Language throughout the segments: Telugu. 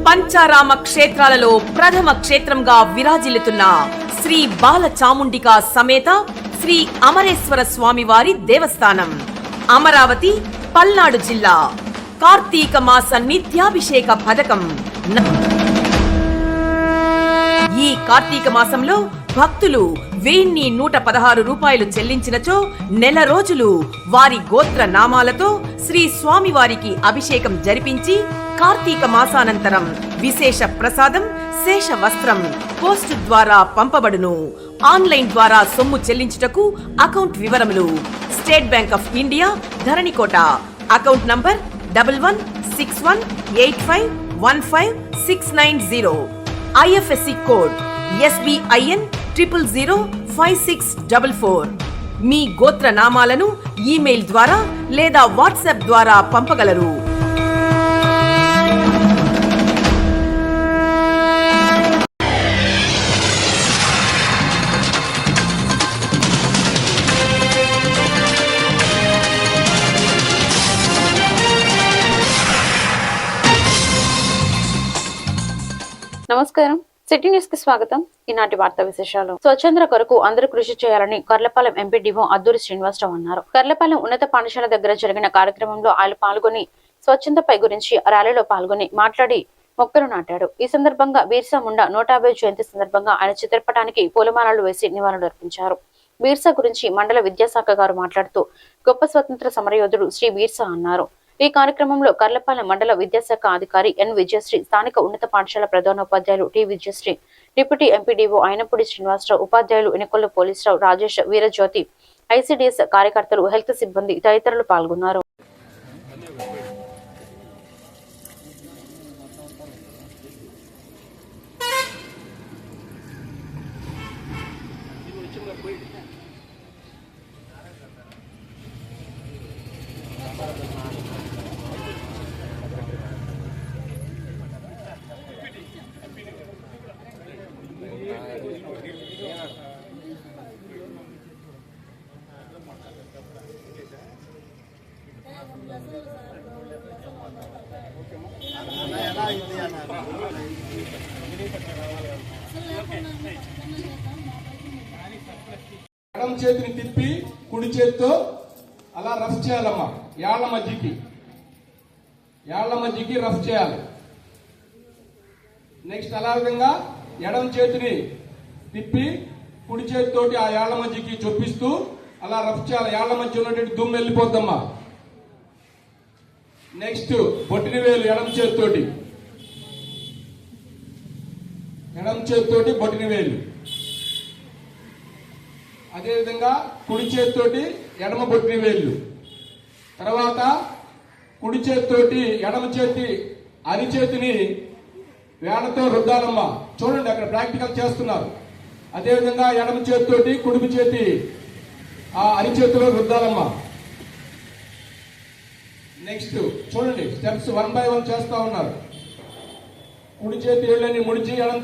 పంచారామ క్షేత్రాలలో ప్రథమ క్షేత్రంగా విరాజిల్లుతున్న శ్రీ బాల చాముండికా సమేత శ్రీ అమరేశ్వర స్వామివారి దేవస్థానం, అమరావతి, పల్నాడు జిల్లా. కార్తీక మాస నిత్యాభిషేక పథకం. ఈ కార్తీక మాసంలో భక్తులు 1116 రూపాయలు చెల్లించినచో నెల రోజులు వారి గోత్ర నామాలతో శ్రీ స్వామివారికి అభిషేకం జరిపించి కార్తీక మాసానంతరం విశేష ప్రసాదం, శేష వస్త్రం పోస్టు ద్వారా పంపబడును. ఆన్లైన్ ద్వారా సొమ్ము చెల్లించుటకు అకౌంట్ వివరములు: state bank of India, Dharanikota. Account number 1161851560. IFSC code SBIN 0005644. మీ గోత్ర నామాలను ఈమెయిల్ ద్వారా లేదా వాట్సాప్ ద్వారా పంపగలరు. నమస్కారం, సిటీ న్యూస్ కి స్వాగతం. ఈనాటి వార్తా విశేషాలు. స్వచ్ఛంద్ర కొరకు అందరూ కృషి చేయాలని కర్లపాలెం ఎంపీడీఓ అద్దూరి శ్రీనివాసరావు అన్నారు. కర్లపాలెం ఉన్నత పాఠశాల దగ్గర జరిగిన కార్యక్రమంలో ఆయన పాల్గొని స్వచ్ఛందపై గురించి ర్యాలీలో పాల్గొని మాట్లాడి మొక్కలు నాటాడు. ఈ సందర్భంగా బిర్సా ముండా 150 జయంతి సందర్భంగా ఆయన చిత్రపటానికి పూలమాలలు వేసి నివాళులు అర్పించారు. బిర్సా గురించి మండల విద్యాశాఖ గారు మాట్లాడుతూ గొప్ప స్వతంత్ర సమరయోధుడు శ్రీ బిర్సా అన్నారు. ఈ కార్యక్రమంలో కర్లపాలెం మండల విద్యాశాఖ అధికారి ఎన్ విజయశ్రీ, స్థానిక ఉన్నత పాఠశాల ప్రధానోపాధ్యాయులు T Vijayasri, deputy MPDO Ainapudi Srinivasarao, ఉపాధ్యాయులు ఎన్నికొల్లు పోలీసరావు, రాజేష్, వీరజ్యోతి, ఐసిడిఎస్ కార్యకర్తలు, హెల్త్ సిబ్బంది తదితరులు పాల్గొన్నారు. ఎడమ చేతిని తిప్పి కుడి చేతితో అలా రఫ్ చేయాలమ్మా. యాళ్ల మధ్యకి రఫ్ చేయాలి. నెక్స్ట్ అలా విధంగా ఎడమ చేతిని తిప్పి కుడి చేతితోటి ఆ యాళ్ల మధ్యకి చొప్పిస్తూ అలా రఫ్ చేయాలి. యాళ్ల మధ్య ఉన్నటువంటి దుమ్ము వెళ్ళిపోద్దమ్మా. నెక్స్ట్ బొట్టిన వేలు ఎడమ చేతితోటి బొట్టిన వేలు. అదేవిధంగా కుడి చేతితోటి ఎడమ బొట్టిన వేళ్ళు. తర్వాత కుడి చేతితోటి ఎడమ చేతి అరిచేతిని వేళ్లతో రుద్దాలమ్మా. చూడండి, అక్కడ ప్రాక్టికల్ చేస్తున్నారు. అదేవిధంగా ఎడమ చేతితోటి కుడిమి చేతి ఆ అరిచేతిలో రుద్దాలమ్మా. నెక్స్ట్ చూడండి, స్టెప్స్ 1 by 1 చేస్తా ఉన్నారు. కుడి చేతి ఏళ్ళని ముడిచి ఎడమ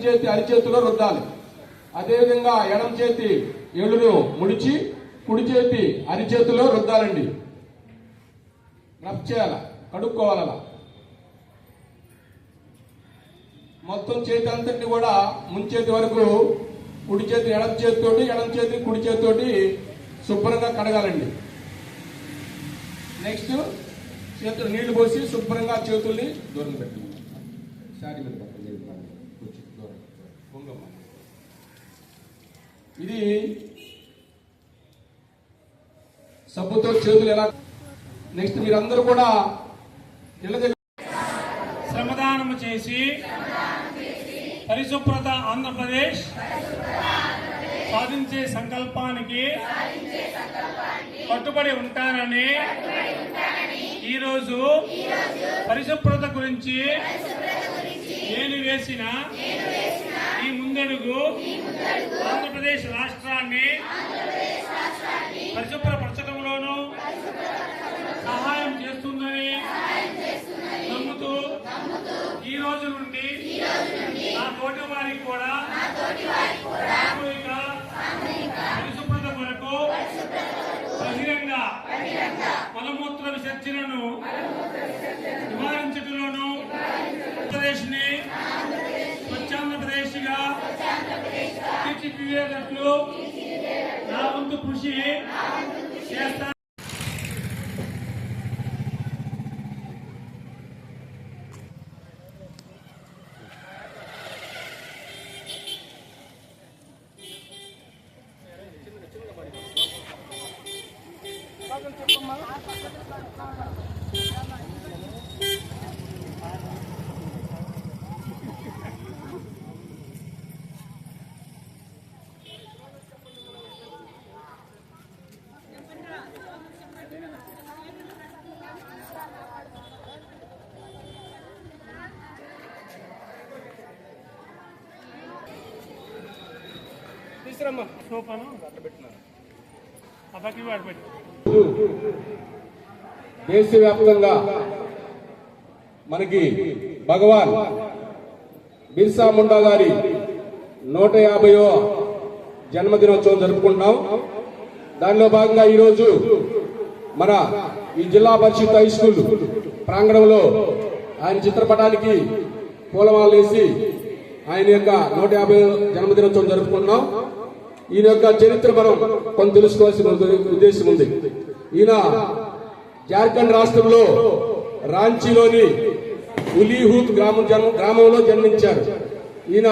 చేతి అరిచేతిలో రుద్దాలి. అదేవిధంగా ఎడమ చేతి ఏళ్ళును ముడిచి కుడి చేతి అరిచేతిలో రుద్దాలండి. రఫ్ చేయాల, కడుక్కోవాల. మొత్తం చేతి అంతటిని కూడా ముంచేతి వరకు కుడి చేతి ఎడమ చేతితోటి, ఎడమ చేతి కుడి చేతితోటి శుభ్రంగా కడగాలండి. నెక్స్ట్ చేతులు నీళ్లు పోసి శుభ్రంగా చేతుల్ని దూరం పెట్టండి. శారీ మీద ఇది సబ్బుతో చేతులు ఎలా. నెక్స్ట్ మీరందరూ కూడా ఇళ్ళ దగ్గర శ్రమదానము చేసి పరిశుభ్రత ఆంధ్రప్రదేశ్ సాధించే సంకల్పానికి కట్టుబడి ఉంటానని ఈరోజు పరిశుభ్రత గురించి నేను వేసిన ఈ ముందడుగు ఆంధ్రప్రదేశ్ రాష్ట్రాన్ని పరిశుభ్రపరచడంలోనూ సహాయం చేస్తుందని నమ్ముతూ ఈ రోజు నుండి నా తోటి వారికి కూడా పరిశుభ్రత కొరకు బహిరంగ మలమూత్ర విసర్జనను నివారించడంలోనూ తీర్చిదిద్దేటట్లు నా వంతు కృషి చేస్తాను. సోపాను అట్లా పెట్టినారు అబ్బాకి వాడు పెట్టి దేశవ్యాప్తంగా మనకి భగవాన్ బిర్సా ముండా గారి 150వ జన్మదినోత్సవం జరుపుకుంటున్నాం. దానిలో భాగంగా ఈరోజు మన ఈ జిల్లా పరిషత్ హై స్కూల్ ప్రాంగణంలో ఆయన చిత్రపటానికి పూలమాలలు వేసి ఆయన యొక్క 150వ జన్మదినోత్సవం జరుపుకుంటున్నాం. ఈయన యొక్క చరిత్ర మనం కొంత తెలుసుకోవాల్సిన ఉద్దేశం ఉంది. ఈయన జార్ఖండ్ రాష్ట్రంలో రాంచీలోని ఉలీహూత్ గ్రామంలో జన్మించారు. ఈయన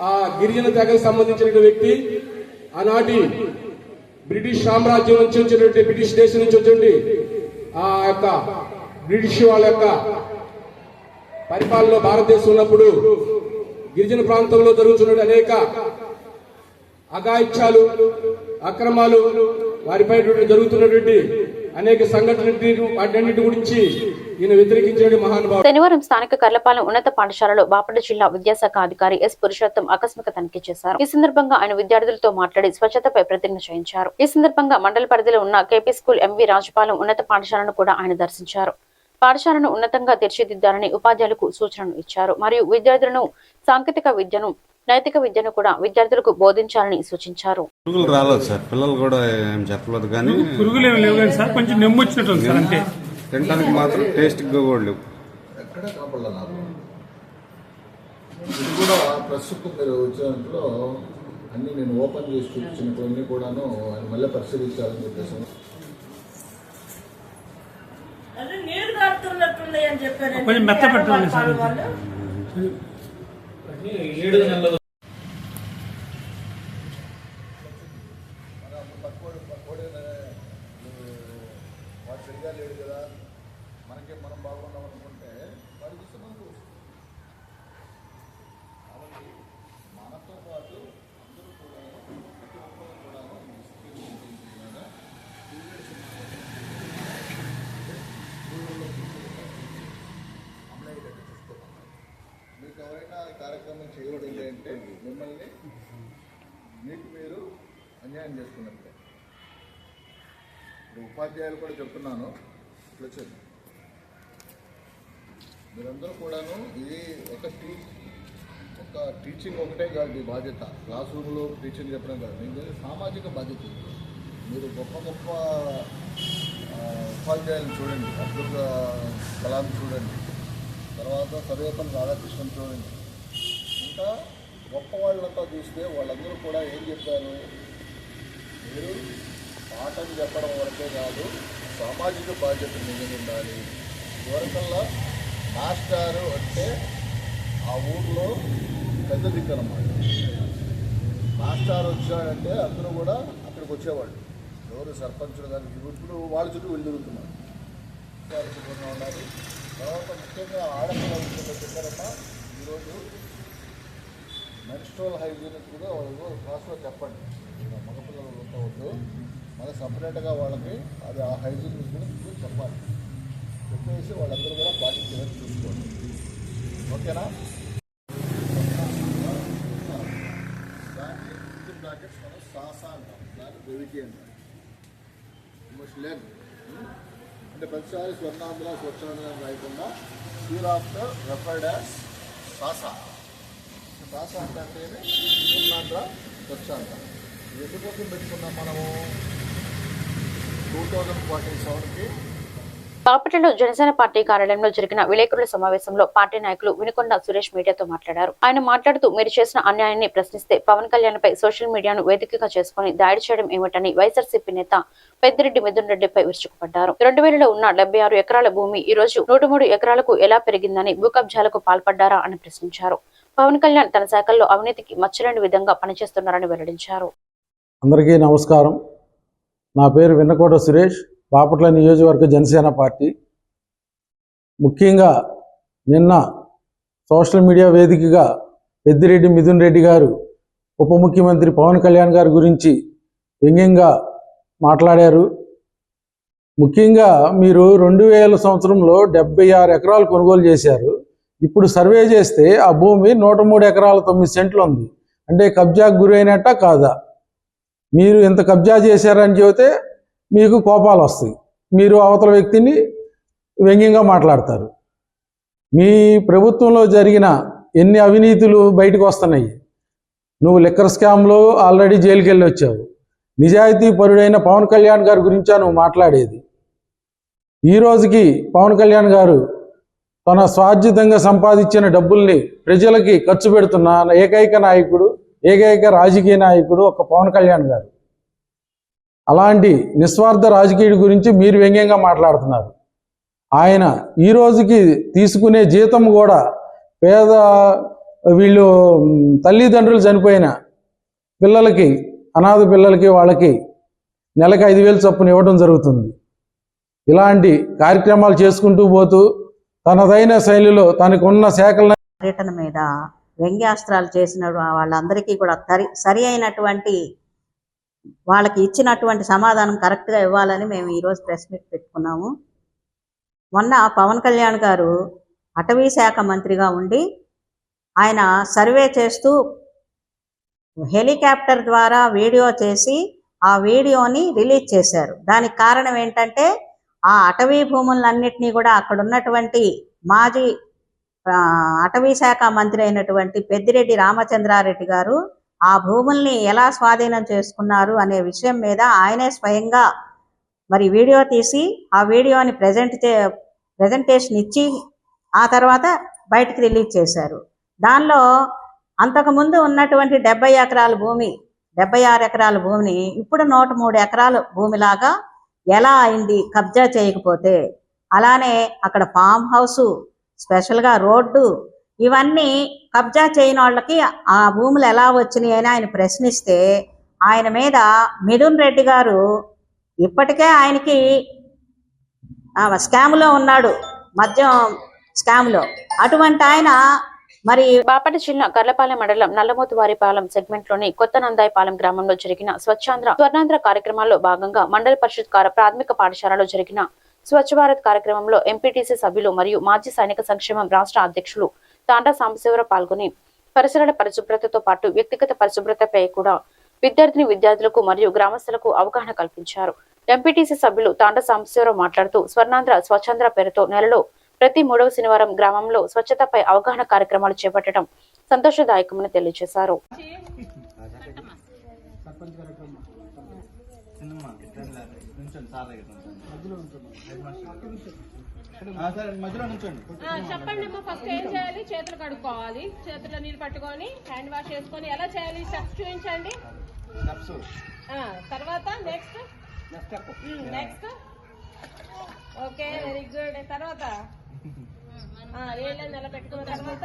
ఆ గిరిజన తెగకు సంబంధించిన వ్యక్తి. ఆనాటి బ్రిటిష్ సామ్రాజ్యం నుంచి వచ్చినటువంటి బ్రిటిష్ దేశం నుంచి వచ్చినటువంటి ఆ యొక్క బ్రిటిష్ వాళ్ళ యొక్క పరిపాలనలో భారతదేశం ఉన్నప్పుడు గిరిజన ప్రాంతంలో జరుగుతున్న అనేక అఘాయిత్యాలు, అక్రమాలు, వారిపై జరుగుతున్నటువంటి అనేక సంఘటనలు వాటన్నిటి గురించి ఈయన వ్యతిరేకించిన మహానుభావుడు. శనివారం స్థానిక కర్లపాలెం ఉన్నత పాఠశాలలో బాపట్ల జిల్లా విద్యాశాఖ అధికారి ఎస్ పురుషోత్తం ఆకస్మిక తనిఖీ చేశారు. ఈ సందర్భంగా ఆయన విద్యార్థులతో మాట్లాడి స్వచ్ఛతపై ప్రతిజ్ఞ చేయించారు. ఈ సందర్భంగా మండల పరిధిలో ఉన్న కేపీ స్కూల్ ఎంవి రాజపాలెం ఉన్నత పాఠశాలను కూడా ఆయన దర్శించారు. పాఠశాలను ఉన్నతంగా తీర్చిదిద్దాలని ఉపాధ్యాయులకు సూచనలు ఇచ్చారు. మరియు విద్యార్థులను సాంకేతిక విద్యను, నైతిక విద్యను కూడా విద్యార్థులకు బోధించాలని సూచించారు. పురుగులు రాలేదు సార్, పిల్లలు కూడా ఏం చెప్పలేదు, కానీ పురుగులు ఏమి లేవు కానీ సార్ కొంచెం నెమ్ము వచ్చినట్టు సార్, అంతే. తినడానికి మాత్రం టేస్ట్గా కూడా లేవు. ఎక్కడ కాపాడాలి నాకు ఇది కూడా ప్రస్తుతం మీరు వచ్చినట్లో అన్ని నేను ఓపెన్ చేసి చూపించినవన్నీ కూడాను ఆయన మళ్ళీ పరిశీలించాలని చెప్పేసి కొంచెం మెత్త పెట్టండి సార్. 7 నెలలు వాడు సరిగా లేడు కదా, మనకే మనం బాగున్నాం అనుకుంటే వాడికి ఇష్టం. కాబట్టి మనతో పాటు అందరూ కూడా ప్రతి ఒక్కరు కూడా అమలయ్యేటట్టు చూసుకోవాలి. మీకు ఎవరైనా ఈ కార్యక్రమం చేయబడింది అంటే మిమ్మల్ని మీకు మీరు అన్యాయం చేసుకున్నట్లే. ఇప్పుడు ఉపాధ్యాయులు కూడా చెప్తున్నాను, ఇట్లా వచ్చేది మీరందరూ కూడాను ఇది ఒక టీచింగ్ ఒకటే కాదు మీ బాధ్యత, క్లాస్ రూమ్లో టీచింగ్ చెప్పడం కాదు, మీకు సామాజిక బాధ్యత ఉంది. మీరు గొప్ప గొప్ప ఉపాధ్యాయులను చూడండి, అబ్దుల్ కలాం చూడండి, తర్వాత సర్వేపల్లి రాధాకృష్ణన్ చూడండి, ఇంకా గొప్ప వాళ్ళంతా చూస్తే వాళ్ళందరూ కూడా ఏం చెప్పారు, మీరు పాఠం చెప్పడం వరకే కాదు సామాజిక బాధ్యత మీద ఉండాలి. ఇవరకల్లా మాస్టారు అంటే ఆ ఊర్లో పెద్ద దిక్కనమాట. మాస్టర్ వచ్చాడంటే అందరూ కూడా అక్కడికి వచ్చేవాళ్ళు, ఎవరు సర్పంచులు కానీ. ఇప్పుడు వాళ్ళ చుట్టూ వెళ్ళి తిరుగుతున్నారు. శుభ్రంగా ఉండాలి. తర్వాత ముఖ్యంగా ఆడపిల్లల విషయంలో చెప్పారన్నా, ఈరోజు మెన్స్ట్రువల్ హైజీన్ కూడా వాళ్ళు క్లాస్లో చెప్పండి. మగపిల్లలు ఉండవద్దు, మన సపరేట్గా వాళ్ళకి అది ఆ హైజీన్ గురించి చెప్పాలి. చెప్పేసి వాళ్ళందరూ కూడా పాటించేదని చూసుకోండి. ఓకేనా? దాన్ని బ్రాకెట్స్ మనం సాసా అంటాం, దాన్ని బెవిటీ అంటాం. మస్ట్ లెర్న్ అంటే ప్రతిసారి స్వర్ణాంధ్ర స్వచ్ఛాంధ్ర రాయకుండా సీర్ ఆఫ్టర్ రెఫర్డ్ యాజ్ సాసా. సాసా అంటే స్వర్ణాంధ్ర స్వచ్ఛాంధ్ర. ఎందుకోసం పెట్టుకున్నాం మనము 2047కి బాపట్లలో జనసేన పార్టీ కార్యాలయంలో జరిగిన విలేకరుల సమావేశంలో పార్టీ నాయకులు వినుకొండ సురేష్ మీడియాతో మాట్లాడారు. ఆయన మాట్లాడుతూ మీరు చేసిన అన్యాయాన్ని ప్రశ్నిస్తే పవన్ కళ్యాణ్ పై సోషల్ మీడియాను వేదికగా చేసుకుని దాడి చేయడం ఏమిటని వైఎస్ఆర్సీపీ నేత పెద్దిరెడ్డి మిథున్ రెడ్డిపై విరుచుకుపడ్డారు. 2000లో ఉన్న 76 ఎకరాల భూమి ఈ రోజు 103 ఎకరాలకు ఎలా పెరిగిందని భూ కబ్జాలకు పాల్పడ్డారా అని ప్రశ్నించారు. పవన్ కళ్యాణ్ తన శాఖల్లో అవినీతికి మచ్చలేని విధంగా పనిచేస్తున్నారని వెల్లడించారు. అందరికీ నమస్కారం. నా పేరు వినుకొండ సురేష్, బాపట్ల నియోజకవర్గ జనసేన పార్టీ. ముఖ్యంగా నిన్న సోషల్ మీడియా వేదికగా పెద్దిరెడ్డి మిథున్ రెడ్డి గారు ఉప ముఖ్యమంత్రి పవన్ కళ్యాణ్ గారి గురించి వ్యంగ్యంగా మాట్లాడారు. ముఖ్యంగా మీరు 2000 సంవత్సరంలో 76 ఎకరాలు కొనుగోలు చేశారు. ఇప్పుడు సర్వే చేస్తే ఆ భూమి 103 ఎకరాల 9 సెంట్లు ఉంది. అంటే కబ్జాకు గురైనట్ట కాదా? మీరు ఇంత కబ్జా చేశారని చెబితే మీకు కోపాలు వస్తాయి, మీరు అవతల వ్యక్తిని వ్యంగ్యంగా మాట్లాడతారు. మీ ప్రభుత్వంలో జరిగిన ఎన్ని అవినీతులు బయటకు వస్తున్నాయి. నువ్వు లిక్కర్ స్కామ్లో ఆల్రెడీ జైలుకి వెళ్ళి వచ్చావు. నిజాయితీ పరుడైన పవన్ కళ్యాణ్ గారి గురించా నువ్వు మాట్లాడేది? ఈ రోజుకి పవన్ కళ్యాణ్ గారు తన స్వార్జితంగా సంపాదించిన డబ్బుల్ని ప్రజలకి ఖర్చు పెడుతున్న ఏకైక నాయకుడు, ఏకైక రాజకీయ నాయకుడు ఒక పవన్ కళ్యాణ్ గారు. అలాంటి నిస్వార్థ రాజకీయుడి గురించి మీరు వ్యంగ్యంగా మాట్లాడుతున్నారు. ఆయన ఈ రోజుకి తీసుకునే జీతం కూడా పేద వీళ్ళు తల్లిదండ్రులు చనిపోయిన పిల్లలకి, అనాథ పిల్లలకి, వాళ్ళకి నెలకు 5,000 చొప్పున ఇవ్వడం జరుగుతుంది. ఇలాంటి కార్యక్రమాలు చేసుకుంటూ పోతూ తనదైన శైలిలో తనకున్న శాఖల పర్యటన మీద వ్యంగ్యాస్త్రాలు చేసిన వాళ్ళందరికీ కూడా సరి అయినటువంటి వాళ్ళకి ఇచ్చినటువంటి సమాధానం కరెక్ట్గా ఇవ్వాలని మేము ఈరోజు ప్రెస్ మీట్ పెట్టుకున్నాము. మొన్న పవన్ కళ్యాణ్ గారు అటవీ శాఖ మంత్రిగా ఉండి ఆయన సర్వే చేస్తూ హెలికాప్టర్ ద్వారా వీడియో చేసి ఆ వీడియోని రిలీజ్ చేశారు. దానికి కారణం ఏంటంటే ఆ అటవీ భూములన్నింటినీ కూడా అక్కడ ఉన్నటువంటి మాజీ అటవీ శాఖ మంత్రి అయినటువంటి పెద్దిరెడ్డి రామచంద్రారెడ్డి గారు ఆ భూముల్ని ఎలా స్వాధీనం చేసుకున్నారు అనే విషయం మీద ఆయనే స్వయంగా మరి వీడియో తీసి ఆ వీడియోని ప్రజెంటేషన్ ఇచ్చి ఆ తర్వాత బయటకు రిలీజ్ చేశారు. దానిలో అంతకుముందు ఉన్నటువంటి 70 ఎకరాల భూమి, 76 ఎకరాల భూమిని ఇప్పుడు 103 ఎకరాల భూమిలాగా ఎలా అయింది కబ్జా చేయకపోతే? అలానే అక్కడ ఫామ్ హౌసు, స్పెషల్గా రోడ్డు, ఇవన్నీ కబ్జా చేయని వాళ్ళకి ఆ భూములు ఎలా వచ్చినాయి అని ఆయన ప్రశ్నిస్తే ఆయన మీద మిథున్ రెడ్డి గారు ఇప్పటికే ఆయనకి స్కామ్లో ఉన్నాడు, మద్యం స్కామ్లో. అటువంటి ఆయన మరి బాపట్ల జిల్లా కర్లపాలెం మండలం నల్లమోతువారిపాలెం సెగ్మెంట్ లోని కొత్త నందాయిపాలెం గ్రామంలో జరిగిన స్వర్ణాంధ్ర కార్యక్రమాల్లో భాగంగా మండల పరిషత్ ప్రాథమిక పాఠశాలలో జరిగిన స్వచ్ఛ భారత్ కార్యక్రమంలో ఎంపీటీసీ సభ్యులు మరియు మాజీ సైనిక సంక్షేమం రాష్ట్ర అధ్యక్షులు తాండా సాంబశివరావు పాల్గొని పరిసరాల పరిశుభ్రతతో పాటు వ్యక్తిగత పరిశుభ్రతపై కూడా విద్యార్థులకు మరియు గ్రామస్తులకు అవగాహన కల్పించారు. ఎంపీటీసీ సభ్యులు తాండా సాంబశివరావు మాట్లాడుతూ స్వచ్ఛాంధ్ర పేరుతో నెలలో ప్రతి 3వ శనివారం గ్రామంలో స్వచ్ఛతపై అవగాహన కార్యక్రమాలు చేపట్టడం సంతోషదాయకమని తెలియజేశారు. చెప్పండి అమ్మా, ఫస్ట్ ఏం చేయాలి? చేతులు కడుక్కోవాలి, చేతుల్లో నీళ్ళు పట్టుకొని హ్యాండ్ వాష్ చేసుకొని ఎలా చేయాలి స్టెప్స్ చూపించండి. తర్వాత నెక్స్ట్ ఓకే, వెరీ గుడ్. తర్వాత ఏళ్ళని నిలబెట్టుకున్న తర్వాత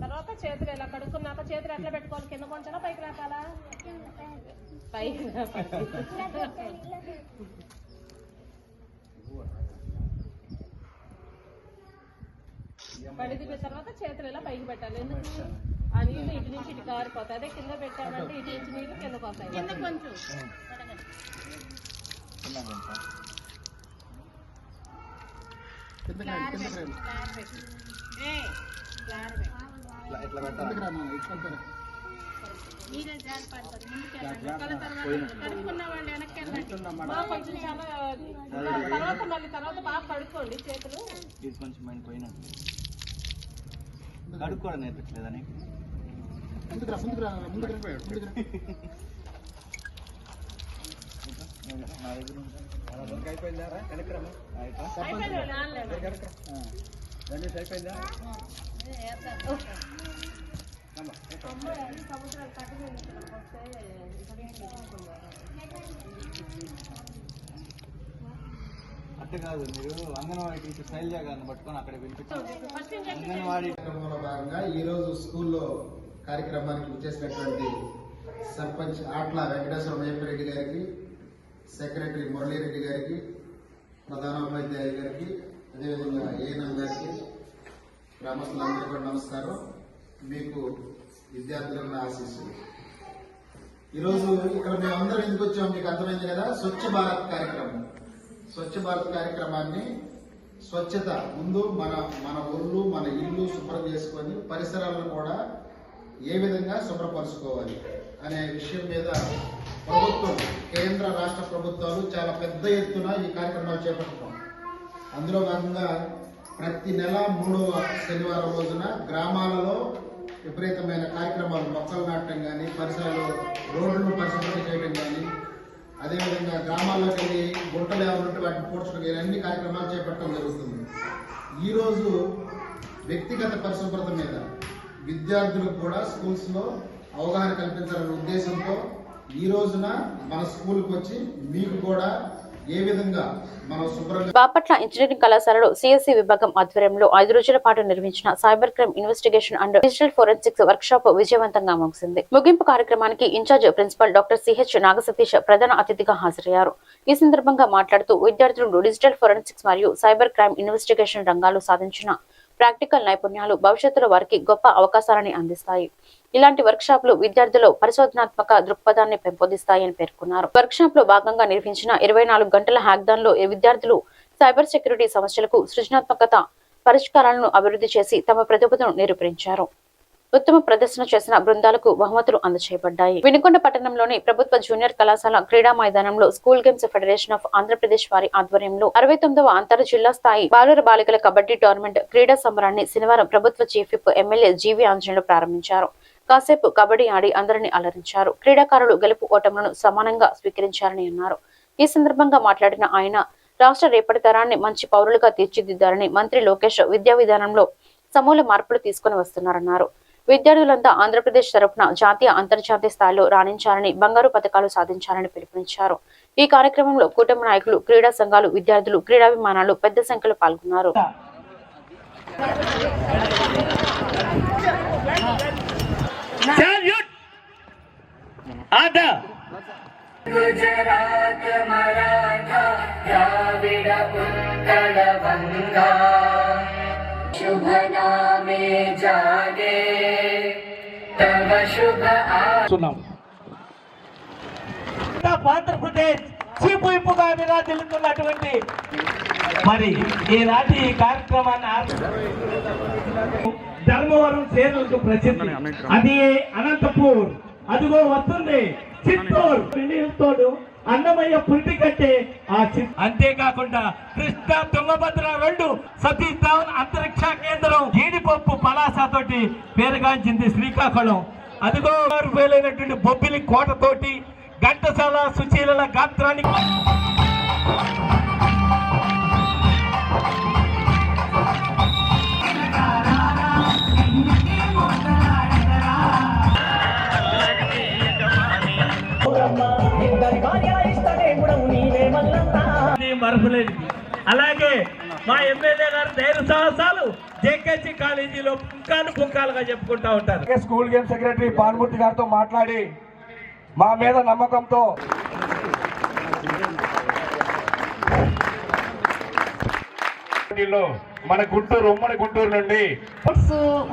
తర్వాత చేతులు ఇలా కడుక్కున్నాక చేతులు ఎట్లా పెట్టుకోవాలి? కింద కొంచెం పైకి రాపాలా? పైకి పడి దిగిన తర్వాత చేతులు ఇలా పైకి పెట్టాలి. ఎందుకు? ఆ నీళ్ళు ఇటు నుంచి ఇటు కారిపోతాయి. అదే కింద పెట్టామంటే ఇటు నుంచి నీళ్ళు కిందకు వస్తాయి. కింద కొంచెం కడుక్కున్న వాళ్ళు వెనక్కి వెళ్ళండి. కొంచెం చాలా తర్వాత బాగా కడుక్కోండి చేతులు. గడుపు కూడా నేర్పించలేదని నా దగ్గర అయిపోయిందా గణేష్ అయిపోయిందా అట్ట కాదు, మీరు అంగన్వాడీ టీచర్ శైలజ గారిని పట్టుకొని అక్కడ వినిపించారు. అంగన్వాడీ కార్యక్రమంలో భాగంగా ఈరోజు స్కూల్లో కార్యక్రమానికి వచ్చేసినటువంటి సర్పంచ్ ఆట్ల వెంకటేశ్వర మహేశ్వరరెడ్డి గారికి, సెక్రటరీ మురళీరెడ్డి గారికి, ప్రధానోపాధ్యాయ గారికి, అదేవిధంగా ఏఎన్ఎం గారికి, గ్రామస్తులందరికీ కూడా నమస్కారం. మీకు విద్యార్థులను ఆశీస్సులు. ఈరోజు ఇక్కడ మేమందరం ఎందుకు వచ్చాము మీకు అర్థమైంది కదా. స్వచ్ఛ భారత్ కార్యక్రమం, స్వచ్ఛ భారత్ కార్యక్రమాన్ని స్వచ్ఛత ముందు మన ఒళ్ళు మన ఇల్లు శుభ్రం చేసుకొని పరిసరాలను కూడా ఏ విధంగా శుభ్రపరచుకోవాలి అనే విషయం మీద ప్రభుత్వం, కేంద్ర రాష్ట్ర ప్రభుత్వాలు చాలా పెద్ద ఎత్తున ఈ కార్యక్రమాలు చేపట్టడం. అందులో భాగంగా ప్రతి నెల 3వ శనివారం రోజున గ్రామాలలో విపరీతమైన కార్యక్రమాలు, మొక్కలు నాటడం కానీ, పరిసరాలు రోడ్లను పరిశుభ్రత చేయడం కానీ, అదేవిధంగా గ్రామాల్లోకి వెళ్ళి గుంటలు ఎవరుంటే వాటిని పూడ్చడం, అన్ని కార్యక్రమాలు చేపట్టడం జరుగుతుంది. ఈరోజు వ్యక్తిగత పరిశుభ్రత మీద విద్యార్థులకు కూడా స్కూల్స్లో అవగాహన కల్పించాలనే ఉద్దేశంతో ఈ రోజున మన స్కూల్కి వచ్చి మీకు కూడా ఏ విధంగా మనం శుభ్రంగా. బాపట్ల ఇంజనీరింగ్ కళాశాలలో సిఎస్సి విభాగం ఆధ్వర్యంలో 5 రోజుల పాటు నిర్వహించిన cyber crime investigation and digital forensics workshop విజయవంతంగా ముగిసింది. ముగింపు కార్యక్రమానికి in charge principal doctor CH Nagasatish ప్రధాన అతిథిగా హాజరయ్యారు. ఈ సందర్భంగా మాట్లాడుతూ విద్యార్థులు డిజిటల్ ఫోరెన్సిక్స్ మరియు సైబర్ క్రైమ్ ఇన్వెస్టిగేషన్ రంగాల్లో సాధించిన ప్రాక్టికల్ నైపుణ్యాలు భవిష్యత్తులో వారికి గొప్ప అవకాశాలని అందిస్తాయి. ఇలాంటి వర్క్ షాప్లు విద్యార్థులు పరిశోధనాత్మక దృక్పథాన్ని పెంపొందిస్తాయని పేర్కొన్నారు. వర్క్ షాప్ లో భాగంగా నిర్వహించిన 24 గంటల హ్యాక్థాన్ లో విద్యార్థులు సైబర్ సెక్యూరిటీ సమస్యలకు సృజనాత్మకత పరిష్కారాలను అభివృద్ధి చేసి తమ ప్రతిభను నిరూపించారు. ఉత్తమ ప్రదర్శన చేసిన బృందాలకు బహుమతులు అందజేయబడ్డాయి. వినుకొండ పట్టణంలోని ప్రభుత్వ జూనియర్ కళాశాల క్రీడా మైదానంలో school games federation of Andhra Pradesh వారి ఆధ్వర్యంలో 69వ అంతర్ జిల్లా స్థాయి బాలుర బాలికల కబడ్డీ టోర్నమెంట్ క్రీడా సంబరాన్ని శనివారం ప్రభుత్వ chief whip MLA GV Anjaneyulu ప్రారంభించారు. కాసేపు కబడ్డీ ఆడి అందరినీ అలరించారు. క్రీడాకారులు గెలుపు ఓటములను సమానంగా స్వీకరించారని అన్నారు. ఈ సందర్భంగా మాట్లాడిన ఆయన రాష్ట్ర రేపటి తరాన్ని మంచి పౌరులుగా తీర్చిదిద్దారని మంత్రి లోకేష్ విద్యా విధానంలో సమూల మార్పులు తీసుకుని వస్తున్నారన్నారు. విద్యార్థులంతా ఆంధ్రప్రదేశ్ తరపున జాతీయ అంతర్జాతీయ స్థాయిలో రాణించాలని, బంగారు పథకాలు సాధించాలని పిలుపునిచ్చారు. ఈ కార్యక్రమంలో కూటమి నాయకులు, క్రీడా సంఘాలు, విద్యార్థులు, క్రీడాభిమానాలు పెద్ద సంఖ్యలో పాల్గొన్నారు. గుజరాత్ మరాఠా ద్రావిడ ఉత్కళ వంగా శుభ నామే జాగే తవ శుభ ఆంధ్రప్రదేశ్ చీపు ఇప్పుగా నిరాదిల్లుతున్నటువంటి మరి ఈనాటి ఈ కార్యక్రమాన్ని ధర్మవరం చేరులకు ప్రసిద్ధి. అది అనంతపూర్, అదిగో వస్తుంది చిత్తూరు. తోడు అన్నమయ్య పురిటి కట్టే ఆ అంతేకాకుండా కృష్ణా తుంగభద్ర 2 సతీష్ ధావన్ అంతరిక్ష కేంద్రం, జీడిపప్పు పలాసతోటి పేరుగాంచింది శ్రీకాకుళం. అదిగో వేలైనటువంటి బొబ్బిలి కోటతోటి ఘంటసాల సుశీలల గాత్రానికి మరపులేదు. అలాగే మా ఎమ్మెల్యే గారు ధైర్య సాహసాలు జేకేసీ కాలేజీలో పుంకాలుగా చెప్పుకుంటా ఉంటారు. స్కూల్ గేమ్ సెక్రటరీ భానుమూర్తి గారితో మాట్లాడి మా మీద నమ్మకంతో మన గుంటూరు, ఉమ్మడి గుంటూరు నుండి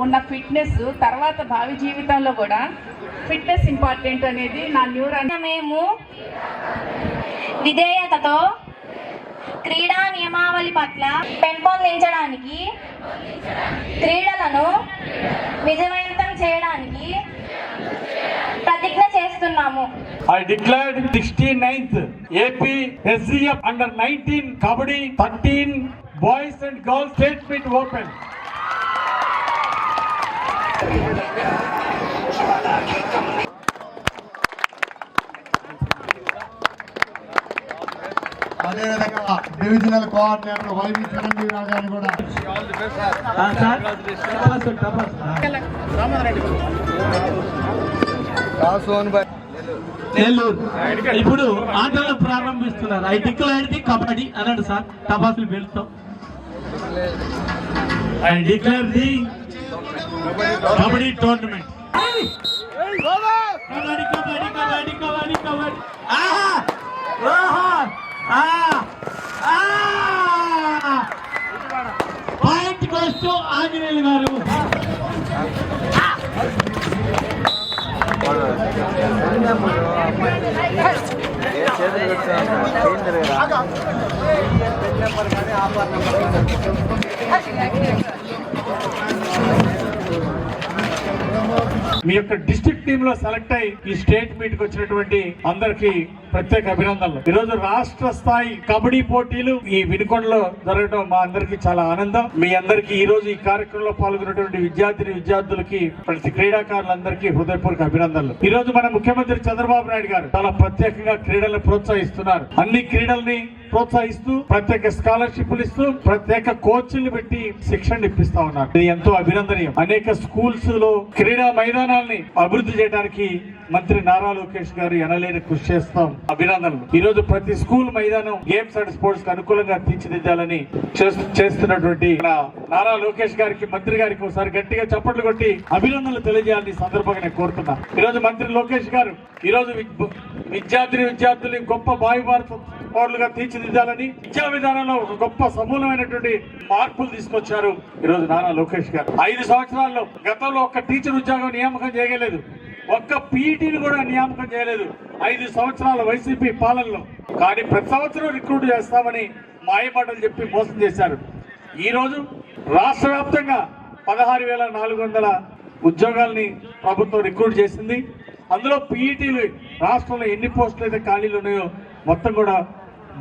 ఉన్న ఫిట్నెస్ తర్వాత భావి జీవితంలో కూడా ఫిట్నెస్ ఇంపార్టెంట్ అనేది నా న్యూరన్. మేము విధేయతతో క్రీడా నియమావళి పట్ల పెంపొందించడానికి, క్రీడలను విజయవంతం చేయడానికి ప్రతిజ్ఞ చేస్తున్నాము. I declared 69th AP SCF under-19 Kabaddi 13 boys and girls state meet open. అదేవిధంగా డివిజనల్ కోఆర్డినేటర్ వైవి చిరంజీవి గారిని కూడా నెల్లూరు ఇప్పుడు ఆటలు ప్రారంభిస్తున్నారు. ఐ డిక్లేర్ ది కబడ్డీ అన్నాడు సార్ టపాసులు పేలుస్తాం. I declare the kabaddi tournament. Kabaddi kabaddi kabaddi kabaddi kabaddi. Point goes to Anjaneyulu garu. మీ యొక్క డిస్ట్రిక్ట్ టీమ్ లో సెలెక్ట్ అయ్యి ఈ స్టేట్ మీట్ కి వచ్చినటువంటి అందరికి ప్రత్యేక అభినందనలు. ఈ రోజు రాష్ట్ర స్థాయి కబడ్డీ పోటీలు ఈ వినుకొండలో జరగడం మా అందరికి చాలా ఆనందం. మీ అందరికి ఈ రోజు ఈ కార్యక్రమంలో పాల్గొన్నటువంటి విద్యార్థులకి ప్రతి క్రీడాకారులందరికీ హృదయపూర్వక అభినందనలు. ఈ రోజు మన ముఖ్యమంత్రి చంద్రబాబు నాయుడు గారు చాలా ప్రత్యేకంగా క్రీడలను ప్రోత్సహిస్తున్నారు. అన్ని క్రీడల్ని ప్రోత్సహిస్తూ ప్రత్యేక స్కాలర్షిప్లు ఇస్తూ ప్రత్యేక కోచ్లు పెట్టి శిక్షణ ఇప్పిస్తా ఉన్నారు. ఇది ఎంతో అభినందనీయం. అనేక స్కూల్స్ లో క్రీడా మైదానాల్ని అభివృద్ధి చేయడానికి మంత్రి నారా లోకేష్ గారు ఎనలేని కృషి చేస్తాం. అభినందనలు. ఈ రోజు ప్రతి స్కూల్ మైదానం గేమ్స్ అండ్ స్పోర్ట్స్ కు అనుకూలంగా తీర్చిదిద్దాలని చేస్తున్నటువంటి నారా లోకేష్ గారికి, మంత్రి గారికి ఒకసారి గట్టిగా చప్పట్లు కొట్టి అభినందనలు తెలియజేయాలని సందర్భంగా నేను కోరుతున్నా. ఈ రోజు మంత్రి లోకేష్ గారు ఈ రోజు విద్యార్థులు గొప్ప భావిభారత పౌరులుగా తీర్చిదిద్దాలని విద్యా విధానంలో ఒక గొప్ప సమూలమైనటువంటి మార్పులు తీసుకొచ్చారు ఈ రోజు నారా లోకేష్ గారు. 5 సంవత్సరాల్లో గతంలో ఒక్క టీచర్ ఉద్యోగం నియామకం చేయలేదు, ఒక్క పీఈటీని కూడా నియామకం చేయలేదు 5 సంవత్సరాల వైసీపీ పాలనలో. కానీ ప్రతి సంవత్సరం రిక్రూట్ చేస్తామని మాయమాటలు చెప్పి మోసం చేశారు. ఈ రోజు రాష్ట్ర వ్యాప్తంగా 16,400 ఉద్యోగాల్ని ప్రభుత్వం రిక్రూట్ చేసింది. అందులో పీఈటీలు రాష్ట్రంలో ఎన్ని పోస్టులు అయితే ఖాళీలు ఉన్నాయో మొత్తం కూడా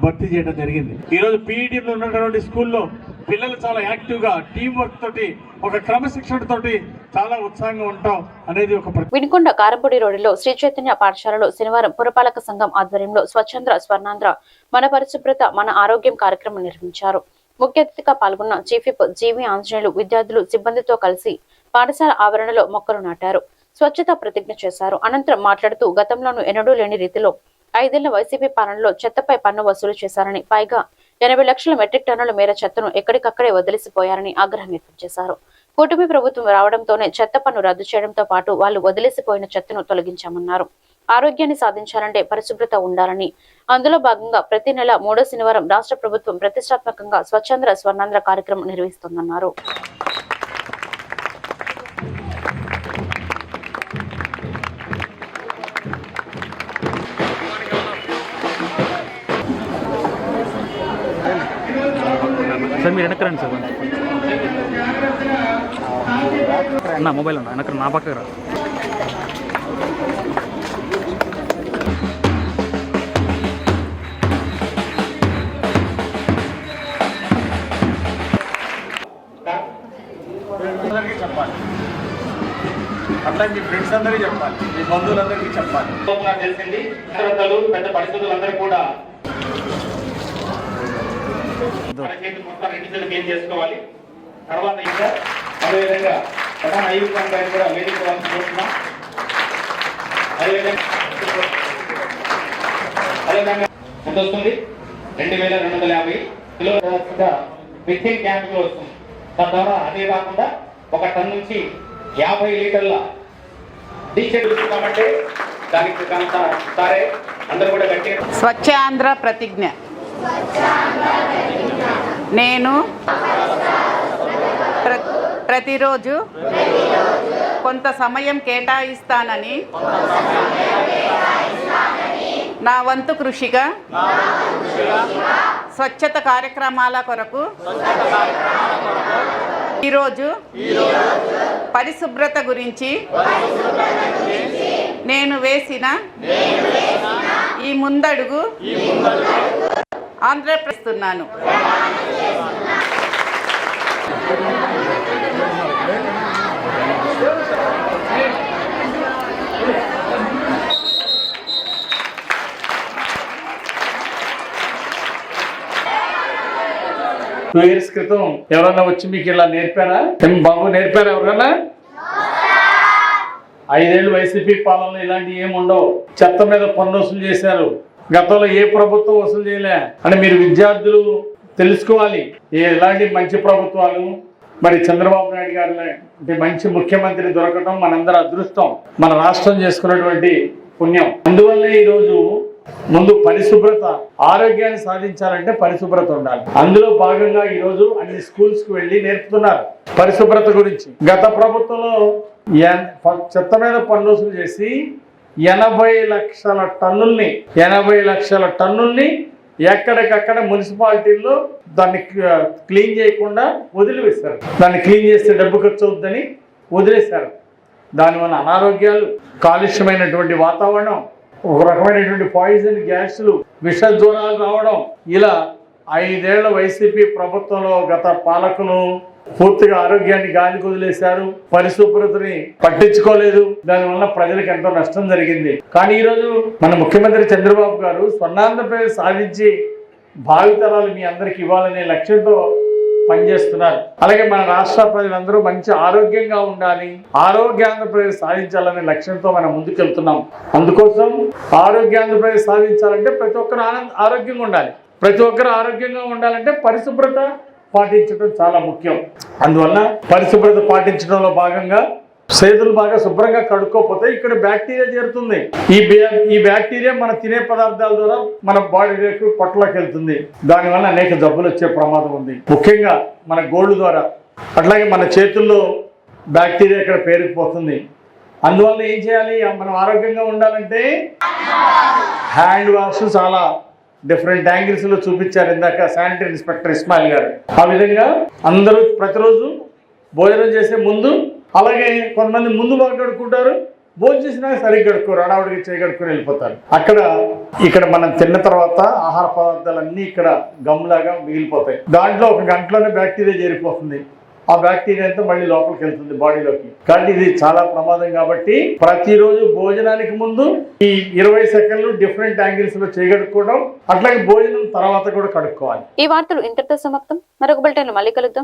భర్తీ చేయడం జరిగింది. ఈ రోజు పీఈటీలో ఉన్నటువంటి స్కూల్లో పిల్లలు చాలా యాక్టివ్ గా టీం వర్క్ తోటి ఒక క్రమశిక్షణ తోటి చాలా ఉత్సాహంగా ఉంటాం అనేది ఒక వినుకొండ కారంపూడి రోడ్డులో శ్రీ చైతన్య పాఠశాలలో శనివారం పురపాలక సంఘం ఆధ్వర్యంలో స్వచ్ఛంద్ర స్వర్ణాంధ్ర మన పరిశుభ్రత మన ఆరోగ్యం కార్యక్రమం నిర్వహించారు. ముఖ్య అతిథిగా పాల్గొన్న చీఫ్ విప్ జీవి ఆంజనేయులు విద్యార్థులు సిబ్బందితో కలిసి పాఠశాల ఆవరణలో మొక్కలు నాటారు, స్వచ్ఛత ప్రతిజ్ఞ చేశారు. అనంతరం మాట్లాడుతూ గతంలోనూ ఎన్నడూ లేని రీతిలో 5 ఏళ్ల వైసీపీ పాలనలో చెత్తపై పన్ను వసూలు చేశారని, పైగా 80 లక్షల మెట్రిక్ టన్నుల మేర చెత్తను ఎక్కడికక్కడే వదిలేసిపోయారని ఆగ్రహం వ్యక్తం చేశారు. కూటమి ప్రభుత్వం రావడంతోనే చెత్త పన్ను రద్దు చేయడంతో పాటు వాళ్ళు వదిలేసిపోయిన చెత్తను తొలగించామన్నారు. ఆరోగ్యాన్ని సాధించాలంటే పరిశుభ్రత ఉండాలని, అందులో భాగంగా ప్రతి నెల 3వ శనివారం రాష్ట్ర ప్రభుత్వం ప్రతిష్టాత్మకంగా స్వచ్ఛంద్ర స్వర్ణాంధ్ర కార్యక్రమం నిర్వహిస్తోందన్నారు. సార్ మీరు వెనక్కి సార్ నా మొబైల్ ఉన్నా వెనక్కి నా పక్కకు రా. చెప్పాలి అట్లా మీ ఫ్రెండ్స్ అందరికీ చెప్పాలి, మీ బంధువులందరికీ చెప్పాలి. తెలిసింది పెద్ద పరిస్థితులందరూ కూడా ఏం చేసుకోవాలి. తర్వాత ఇంకా అదేవిధంగా ప్రధాన అయ్యూబ్ ఖాన్ గారిని కూడా వేదిక కోరుతున్నాం. అదేవిధంగా ఎంత వస్తుంది? 2250 కిలోమీటర్గా మిథేన్ క్యాంప్ లో వస్తుంది. తద్వారా అదే కాకుండా 1 టన్ నుంచి 50 లీటర్ల డీజిల్ కాబట్టి దానికి సరే అందరూ కూడా గట్టి స్వచ్ఛాంధ్ర ప్రతిజ్ఞ. నేను ప్రతిరోజు కొంత సమయం కేటాయిస్తానని నా వంతు కృషిగా స్వచ్ఛత కార్యక్రమాల కొరకు ఈరోజు పరిశుభ్రత గురించి నేను వేసిన ఈ ముందడుగు ఆంధ్రప్రదేశ్తున్నాను. టూ ఇయర్స్ క్రితం ఎవరన్నా వచ్చి మీకు ఇలా నేర్పారా? బాబు నేర్పారా ఎవరన్నా? 5 ఏళ్ళు వైసీపీ పాలనలో ఇలాంటివి ఏమి ఉండవు. చెత్త మీద పన్ను వసూలు చేశారు. గతంలో ఏ ప్రభుత్వం వసూలు చేయలే అని మీరు విద్యార్థులు తెలుసుకోవాలి. ఎలాంటి మంచి ప్రభుత్వాలు, మరి చంద్రబాబు నాయుడు గారు లాంటి మంచి ముఖ్యమంత్రి దొరకటం మనందరి అదృష్టం, మన రాష్ట్రం చేసుకున్నటువంటి పుణ్యం. అందువల్లే ఈరోజు ముందు పరిశుభ్రత, ఆరోగ్యాన్ని సాధించాలంటే పరిశుభ్రత ఉండాలి. అందులో భాగంగా ఈరోజు అన్ని స్కూల్స్ కు వెళ్ళి నేర్పుతున్నారు పరిశుభ్రత గురించి. గత ప్రభుత్వంలో చెత్త మీద పన్ను వసూలు చేసి 80 లక్షల టన్నుల్ని ఎక్కడికక్కడ మున్సిపాలిటీల్లో దాన్ని క్లీన్ చేయకుండా వదిలివేశారు. దాన్ని క్లీన్ చేస్తే డబ్బు ఖర్చు అవుద్దని వదిలేశారు. దానివల్ల అనారోగ్యాలు, కాలుష్యమైనటువంటి వాతావరణం, ఒక రకమైనటువంటి పాయిజన్ గ్యాసులు, విష జ్వరాలు రావడం, ఇలా 5 ఏళ్ల వైసీపీ ప్రభుత్వంలో గత పాలకులు పూర్తిగా ఆరోగ్యాన్ని గాలికి వదిలేశారు, పరిశుభ్రతని పట్టించుకోలేదు. దానివల్ల ప్రజలకు ఎంతో నష్టం జరిగింది. కానీ ఈరోజు మన ముఖ్యమంత్రి చంద్రబాబు గారు స్వర్ణాంధ్రప్రదేశ్ సాధించి భావితరాలు మీ అందరికి ఇవ్వాలనే లక్ష్యంతో పనిచేస్తున్నారు. అలాగే మన రాష్ట్ర ప్రజలందరూ మంచి ఆరోగ్యంగా ఉండాలి, ఆరోగ్యాంధ్రప్రదేశ్ సాధించాలనే లక్ష్యంతో మనం ముందుకెళ్తున్నాం. అందుకోసం ఆరోగ్యాంధ్రప్రదేశ్ సాధించాలంటే ప్రతి ఒక్కరు ఆరోగ్యంగా ఉండాలి. ప్రతి ఒక్కరు ఆరోగ్యంగా ఉండాలంటే పరిశుభ్రత పాటించడం చాలా ముఖ్యం. అందువల్ల పరిశుభ్రత పాటించడంలో భాగంగా చేతులు బాగా శుభ్రంగా కడుక్కోకపోతే ఇక్కడ బ్యాక్టీరియా చేరుతుంది. ఈ బ్యాక్టీరియా మన తినే పదార్థాల ద్వారా మన బాడీలోకి పొట్టలోకి వెళ్తుంది. దానివల్ల అనేక జబ్బులు వచ్చే ప్రమాదం ఉంది, ముఖ్యంగా మన గోళ్ళు ద్వారా. అట్లాగే మన చేతుల్లో బ్యాక్టీరియా ఇక్కడ పేరుకుపోతుంది. అందువల్ల ఏం చేయాలి? మనం ఆరోగ్యంగా ఉండాలంటే హ్యాండ్ వాష్ చాలా డిఫరెంట్ యాంగిల్స్లో చూపించారు ఇందాక శానిటరీ ఇన్స్పెక్టర్ ఇస్మాయిల్ గారు. ఆ విధంగా అందరూ ప్రతిరోజు భోజనం చేసే ముందు, అలాగే కొంతమంది ముందు బాగా కడుక్కుంటారు, భోజనం చేసినా సరిగ్గా కడుక్కోరు, అడావుడికి చేయగడుక్కుని వెళ్ళిపోతారు. ఇక్కడ మనం తిన్న తర్వాత ఆహార పదార్థాలన్నీ ఇక్కడ గమ్లాగా మిగిలిపోతాయి. దాంట్లో 1 గంటలోనే బ్యాక్టీరియా చేరిపోతుంది. ఆ బ్యాక్టీరియా అంతా మళ్ళీ లోపలికి వెళ్తుంది బాడీలోకి. కాబట్టి ఇది చాలా ప్రమాదం. కాబట్టి ప్రతిరోజు భోజనానికి ముందు ఈ 20 సెకండ్లు డిఫరెంట్ యాంగిల్స్ లో చేయగడుక్కోవడం, అట్లాగే భోజనం తర్వాత కూడా కడుక్కోవాలి. ఈ వార్తలు ఇంతటితో సమాప్తం. మరొక బులెటిన్ మళ్ళీ కలుద్దాం.